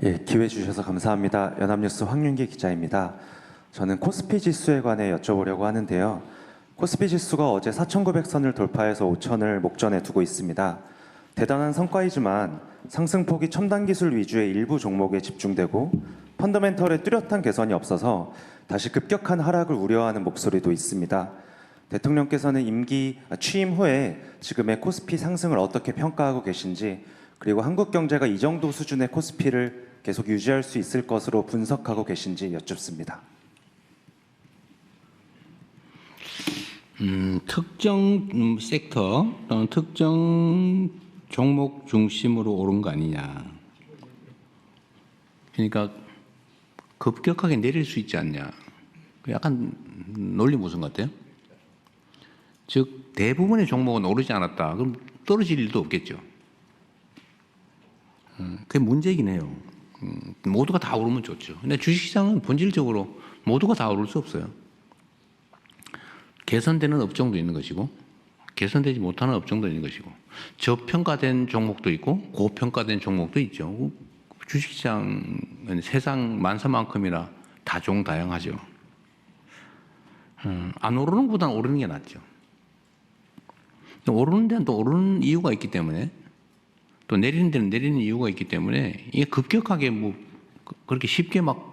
예, 기회 주셔서 감사합니다. 연합뉴스 황윤기 기자입니다. 저는 코스피 지수에 관해 여쭤보려고 하는데요. 코스피 지수가 어제 4,900선을 돌파해서 5,000을 목전에 두고 있습니다. 대단한 성과이지만 상승폭이 첨단 기술 위주의 일부 종목에 집중되고 펀더멘털의 뚜렷한 개선이 없어서 다시 급격한 하락을 우려하는 목소리도 있습니다. 대통령께서는 임기 취임 후에 지금의 코스피 상승을 어떻게 평가하고 계신지, 그리고 한국 경제가 이 정도 수준의 코스피를 계속 유지할 수 있을 것으로 분석하고 계신지 여쭙습니다. 특정 섹터 또는 특정 종목 중심으로 오른 거 아니냐. 그러니까 급격하게 내릴 수 있지 않냐. 약간 논리 무슨 것 같아요? 즉 대부분의 종목은 오르지 않았다. 그럼 떨어질 일도 없겠죠. 그게 문제이긴 해요. 모두가 다 오르면 좋죠. 근데 주식시장은 본질적으로 모두가 다 오를 수 없어요. 개선되는 업종도 있는 것이고 개선되지 못하는 업종도 있는 것이고 저평가된 종목도 있고 고평가된 종목도 있죠. 주식시장은 세상 만사만큼이나 다종다양하죠. 안 오르는 것보다는 오르는 게 낫죠. 오르는 데는 또 오르는 이유가 있기 때문에, 또 내리는 데는 내리는 이유가 있기 때문에 이게 급격하게 뭐 그렇게 쉽게 막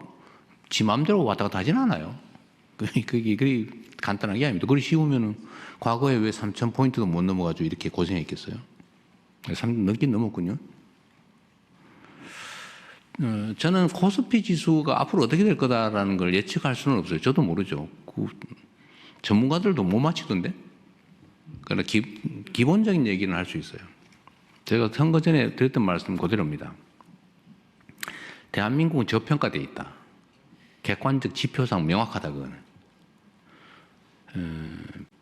지 마음대로 왔다 갔다 하진 않아요. 그게 간단한 게 아닙니다. 그리 쉬우면은 과거에 왜 3,000포인트도 못 넘어가지고 이렇게 고생했겠어요? 3 넘긴 넘었군요. 저는 코스피 지수가 앞으로 어떻게 될 거다라는 걸 예측할 수는 없어요. 저도 모르죠. 전문가들도 못 맞히던데. 그러나 기본적인 얘기는 할 수 있어요. 제가 선거 전에 드렸던 말씀 그대로입니다. 대한민국은 저평가되어 있다. 객관적 지표상 명확하다, 그거는.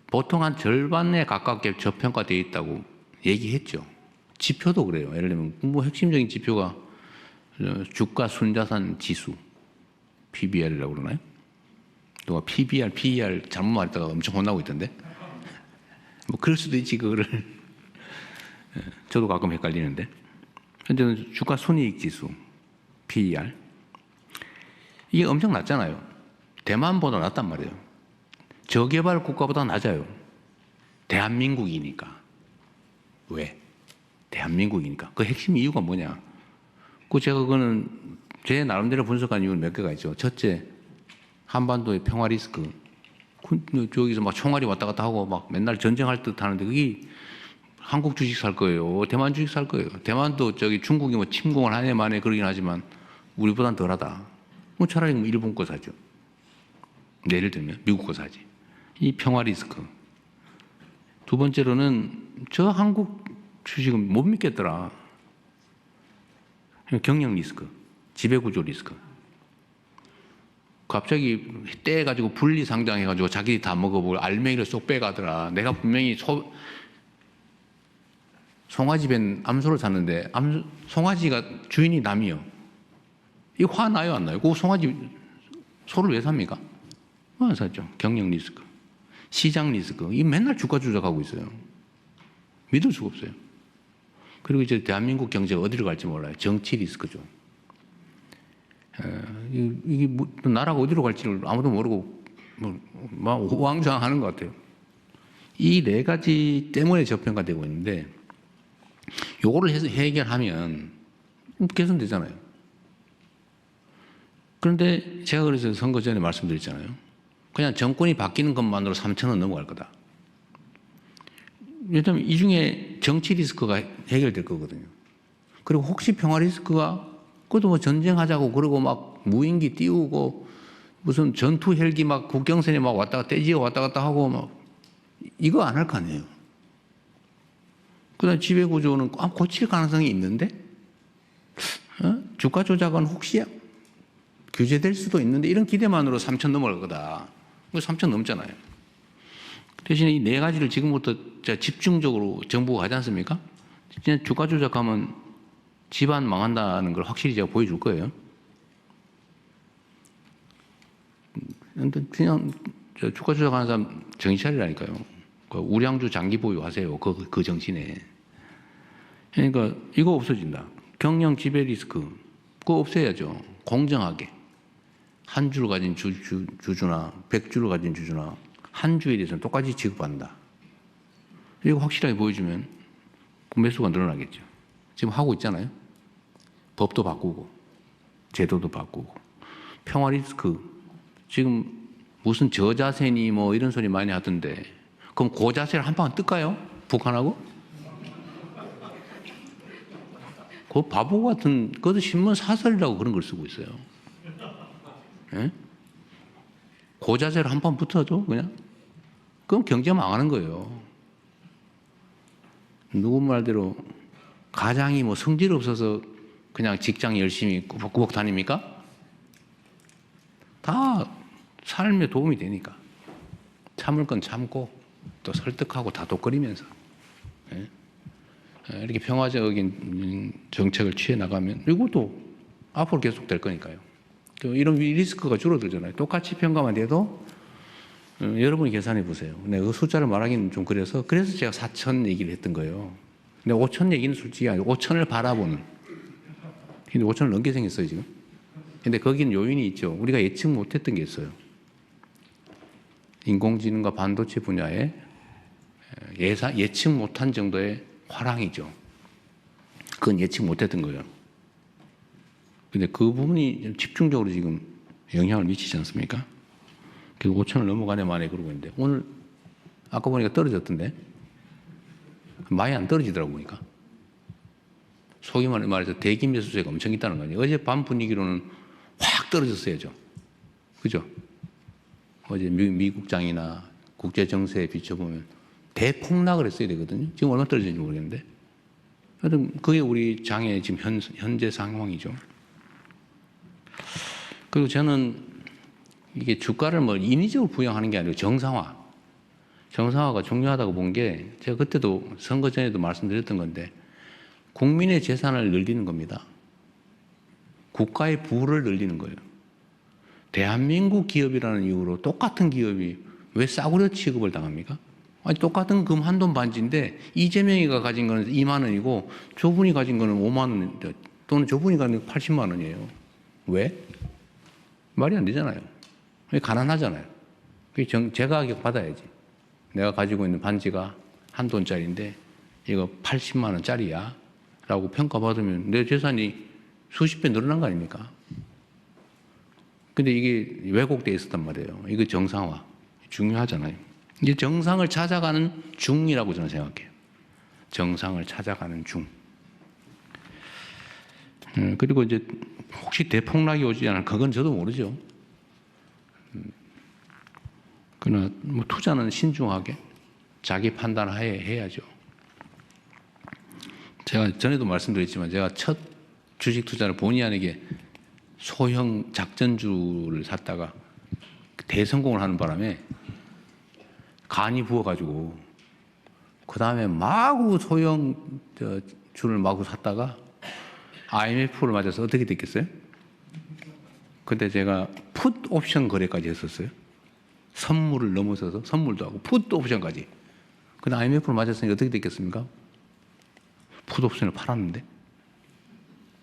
보통 한 절반에 가깝게 저평가되어 있다고 얘기했죠. 지표도 그래요. 예를 들면 뭐 핵심적인 지표가 주가 순자산 지수, PBR이라고 그러나요? 누가 PBR, PER 잘못 말했다가 엄청 혼나고 있던데? 뭐 그럴 수도 있지, 그거를. 저도 가끔 헷갈리는데. 현재는 주가 순이익 지수, PER. 이게 엄청 낮잖아요. 대만보다 낮단 말이에요. 저개발 국가보다 낮아요. 대한민국이니까. 왜? 대한민국이니까. 그 핵심 이유가 뭐냐? 제가 그거는 제 나름대로 분석한 이유는 몇 개가 있죠. 첫째, 한반도의 평화 리스크. 저기서 막 총알이 왔다 갔다 하고 막 맨날 전쟁할 듯 하는데 그게 한국 주식 살 거예요. 대만 주식 살 거예요. 대만도 저기 중국이 뭐 침공을 하네 마네 그러긴 하지만 우리보단 덜하다. 뭐 차라리 뭐 일본 거 사죠. 예를 들면 미국 거 사지. 이 평화 리스크. 두 번째로는 저 한국 주식은 못 믿겠더라. 경영 리스크, 지배구조 리스크. 갑자기 떼가지고 분리 상장해가지고 자기들이 다 먹어보고 알맹이를 쏙 빼가더라. 내가 분명히 송아지 밴 암소를 샀는데 송아지가 주인이 남이요. 이거 화 나요, 안 나요? 그 송아지 소를 왜 삽니까? 안 샀죠. 경영 리스크, 시장 리스크. 이 맨날 주가 조작하고 있어요. 믿을 수가 없어요. 그리고 이제 대한민국 경제가 어디로 갈지 몰라요. 정치 리스크죠. 이게 뭐, 나라가 어디로 갈지를 아무도 모르고 막 우왕좌왕하는 것 같아요. 이 네 가지 때문에 저평가되고 있는데 요거를 해서 해결하면 개선되잖아요. 그런데 제가 그래서 선거 전에 말씀드렸잖아요. 그냥 정권이 바뀌는 것만으로 3,000원 넘어갈 거다. 왜냐하면 이 중에 정치 리스크가 해결될 거거든요. 그리고 혹시 평화 리스크가 그것도 뭐 전쟁하자고 그러고 막 무인기 띄우고 무슨 전투 헬기 막 국경선에 막 왔다 갔다 떼지어 왔다 갔다 하고 막 이거 안 할 거 아니에요. 그다음 지배 구조는 고칠 가능성이 있는데 주가 조작은 혹시 규제될 수도 있는데 이런 기대만으로 3,000 넘어갈 거다. 3,000 넘잖아요. 대신에 이 네 가지를 지금부터 집중적으로 정부가 하지 않습니까? 진짜 주가 조작하면 집안 망한다는 걸 확실히 제가 보여줄 거예요. 그냥 주가 조작하는 사람 정신 차리라니까요. 우량주 장기 보유하세요. 그 정신에. 그러니까 이거 없어진다. 경영 지배 리스크. 그거 없애야죠. 공정하게. 한 주를 가진 주주나 100주를 가진 주주나 한 주에 대해서는 똑같이 취급한다. 이거 확실하게 보여주면 매수가 늘어나겠죠. 지금 하고 있잖아요. 법도 바꾸고 제도도 바꾸고 평화 리스크 지금 무슨 저자세니 뭐 이런 소리 많이 하던데 그럼 고자세를 한 방 뜰까요? 북한하고? 그 바보 같은 그것도 신문 사설이라고 그런 걸 쓰고 있어요. 예? 고자세를 한 판 붙어줘 그냥? 그럼 경제 망하는 거예요. 누구 말대로 가장이 뭐 성질 없어서 그냥 직장 열심히 꾸벅꾸벅 다닙니까? 다 삶에 도움이 되니까 참을 건 참고 또 설득하고 다독거리면서 예? 이렇게 평화적인 정책을 취해 나가면 이것도 앞으로 계속 될 거니까요. 이런 리스크가 줄어들잖아요. 똑같이 평가만 돼도 여러분이 계산해 보세요. 그 숫자를 말하기는 좀 그래서 제가 4천 얘기를 했던 거예요. 근데 5천 얘기는 솔직히 아니고 5천을 바라보는. 근데 5천을 넘게 생겼어요 지금. 근데 거기는 요인이 있죠. 우리가 예측 못했던 게 있어요. 인공지능과 반도체 분야에 예측 못한 정도의 화랑이죠. 그건 예측 못했던 거예요. 근데 그 부분이 집중적으로 지금 영향을 미치지 않습니까? 그리고 5천을 넘어가네 만에 그러고 있는데 오늘 아까 보니까 떨어졌던데 많이 안 떨어지더라고 보니까. 소위 말해서 대기 매수세가 엄청 있다는 거 아니에요. 어제 밤 분위기로는 확 떨어졌어야죠. 그죠? 어제 미국장이나 국제 정세에 비춰보면 대폭락을 했어야 되거든요. 지금 얼마 떨어졌는지 모르겠는데. 하여튼 그게 우리 장의 지금 현재 상황이죠. 그리고 저는 이게 주가를 뭐 인위적으로 부양하는 게 아니고 정상화가 중요하다고 본 게 제가 그때도 선거 전에도 말씀드렸던 건데 국민의 재산을 늘리는 겁니다. 국가의 부를 늘리는 거예요. 대한민국 기업이라는 이유로 똑같은 기업이 왜 싸구려 취급을 당합니까? 아니 똑같은 금 한돈 반지인데 이재명이가 가진 거는 2만 원이고 저분이 가진 거는 5만 원 또는 저분이 가진 건 80만 원이에요. 왜? 말이 안 되잖아요. 가난하잖아요. 제가 가격 받아야지. 내가 가지고 있는 반지가 한돈짜리인데 이거 80만 원짜리야 라고 평가받으면 내 재산이 수십 배 늘어난 거 아닙니까? 근데 이게 왜곡되어 있었단 말이에요. 이거 정상화. 중요하잖아요. 이제 정상을 찾아가는 중이라고 저는 생각해요. 정상을 찾아가는 중. 그리고 이제 혹시 대폭락이 오지 않을 그건 저도 모르죠. 그러나 뭐 투자는 신중하게 자기 판단하에 해야죠. 제가 전에도 말씀드렸지만 제가 첫 주식 투자를 본의 아니게 소형 작전주를 샀다가 대성공을 하는 바람에 간이 부어가지고 그 다음에 마구 소형 주를 마구 샀다가 IMF를 맞아서 어떻게 됐겠어요? 근데 제가 풋 옵션 거래까지 했었어요. 선물을 넘어서서 선물도 하고 풋 옵션까지. 근데 IMF를 맞았으니 어떻게 됐겠습니까? 풋 옵션을 팔았는데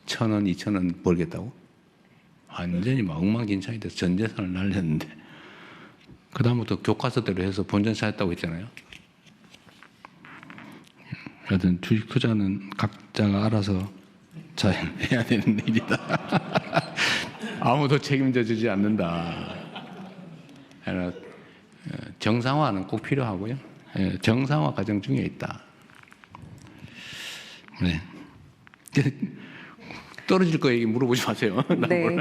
1,000원, 2,000원 벌겠다고? 완전히 막 엉망진창이 돼서 전 재산을 날렸는데 그 다음부터 교과서대로 해서 본전 찾았다고 했잖아요. 하여튼 주식 투자는 각자가 알아서 잘 해야 되는 일이다. 아무도 책임져 주지 않는다. 정상화는 꼭 필요하고요. 정상화 과정 중에 있다. 네. 떨어질 거 얘기 물어보지 마세요. 네.